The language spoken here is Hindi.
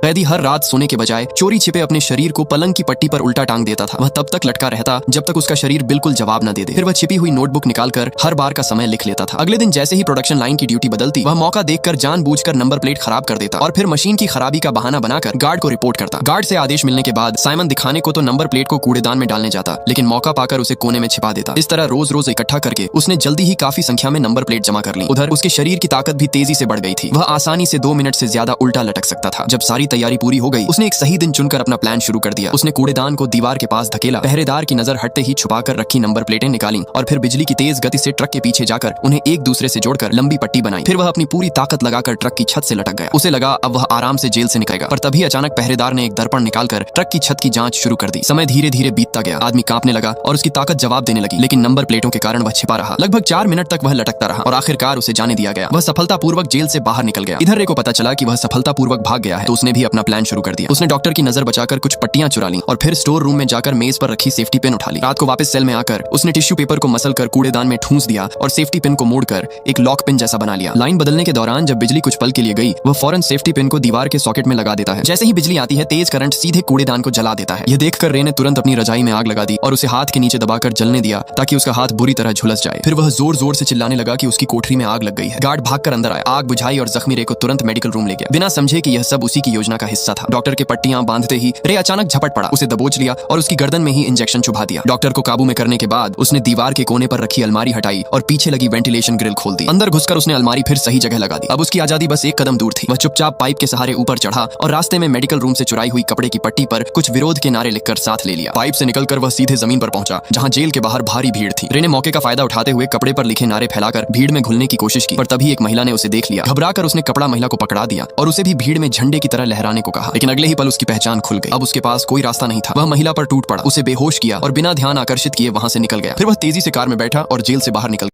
कैदी हर रात सोने के बजाय चोरी छिपे अपने शरीर को पलंग की पट्टी पर उल्टा टांग देता था। वह तब तक लटका रहता जब तक उसका शरीर बिल्कुल जवाब न दे दे। फिर वह छिपी हुई नोटबुक निकालकर हर बार का समय लिख लेता था। अगले दिन जैसे ही प्रोडक्शन लाइन की ड्यूटी बदलती, वह मौका देखकर जानबूझकर नंबर प्लेट खराब कर देता और फिर मशीन की खराबी का बहाना बनाकर गार्ड को रिपोर्ट करता। गार्ड से आदेश मिलने के बाद साइमन दिखाने को तो नंबर प्लेट को कूड़ेदान में डालने जाता, लेकिन मौका पाकर उसे कोने में छिपा देता। इस तरह रोज रोज इकट्ठा करके उसने जल्दी ही काफी संख्या में नंबर प्लेट जमा कर ली। उधर उसके शरीर की ताकत भी तेजी से बढ़ गई थी। वह आसानी से 2 मिनट से ज्यादा उल्टा लटक सकता था। जब सारी तैयारी पूरी हो गई, उसने एक सही दिन चुनकर अपना प्लान शुरू कर दिया। उसने कूड़ेदान को दीवार के पास धकेला, पहरेदार की नजर हटते ही छुपाकर रखी नंबर प्लेटें निकाली और फिर बिजली की तेज गति से ट्रक के पीछे जाकर उन्हें एक दूसरे से जोड़कर लंबी पट्टी बनाई। फिर वह अपनी पूरी ताकत लगाकर ट्रक की छत से लटक गया। उसे लगा अब वह आराम से जेल से निकलेगा, पर तभी अचानक पहरेदार ने एक दर्पण निकालकर ट्रक की छत की जांच शुरू कर दी। समय धीरे धीरे बीतता गया। आदमी कांपने लगा और उसकी ताकत जवाब देने लगी, लेकिन नंबर प्लेटों के कारण वह छिपा रहा। लगभग 4 मिनट तक वह लटकता रहा और आखिरकार उसे जाने दिया गया। वह सफलतापूर्वक जेल से बाहर निकल गया। इधर रे को पता चला कि वह सफलतापूर्वक भाग गया है, तो उसने भी अपना प्लान शुरू कर दिया। उसने डॉक्टर की नजर बचाकर कुछ पट्टियां चुरा ली और फिर स्टोर रूम में जाकर मेज पर रखी सेफ्टी पिन उठा ली। रात को वापस सेल में आकर उसने टिश्यू पेपर को मसलकर कूड़ेदान में ठूंस दिया और सेफ्टी पिन को मोड़कर एक लॉक पिन जैसा बना लिया। लाइन बदलने के दौरान जब बिजली कुछ पल के लिए गई, वह फौरन सेफ्टी पिन को दीवार के सॉकेट में लगा देता है। जैसे ही बिजली आती है, तेज करंट सीधे कूड़ेदान को जला देता है। यह देखकर रे ने तुरंत अपनी रजाई में आग लगा दी और उसे हाथ के नीचे दबाकर जलने दिया ताकि उसका हाथ बुरी तरह झुलस जाए। फिर वह जोर जोर से चिल्लाने लगा कि उसकी कोठरी में आग लग गई है। गार्ड भागकर अंदर आया, आग बुझाई और जख्मी रे को तुरंत मेडिकल रूम ले गया, बिना समझे कि यह सब उसी की योजना का हिस्सा था। डॉक्टर के पट्टियां बांधते ही रे अचानक झपट पड़ा, उसे दबोच लिया और उसकी गर्दन में ही इंजेक्शन चुभा दिया। डॉक्टर को काबू में करने के बाद उसने दीवार के कोने पर रखी अलमारी हटाई और पीछे लगी वेंटिलेशन ग्रिल खोल दी। अंदर घुसकर उसने अलमारी फिर सही जगह लगा दी। अब उसकी आजादी बस एक कदम दूर थी। वह चुपचाप पाइप के सहारे ऊपर चढ़ा और रास्ते में मेडिकल रूम से चुराई हुई कपड़े की पट्टी पर कुछ विरोध के नारे लिखकर साथ ले लिया। पाइप से निकलकर वह सीधे जमीन पर पहुंचा, जहां जेल के बाहर भारी भीड़ थी। रे ने मौके का फायदा उठाते हुए कपड़े पर लिखे नारे फैलाकर भीड़ में घुलने की कोशिश की, पर तभी एक महिला ने उसे देख लिया। घबराकर उसने कपड़ा महिला को पकड़ा दिया और उसे भी भीड़ में झंडे की तरह लहराने को कहा, लेकिन अगले ही पल उसकी पहचान खुल गई। अब उसके पास कोई रास्ता नहीं था। वह महिला पर टूट पड़ा, उसे बेहोश किया और बिना ध्यान आकर्षित किए वहां से निकल गया। फिर वह तेजी से कार में बैठा और जेल से बाहर निकल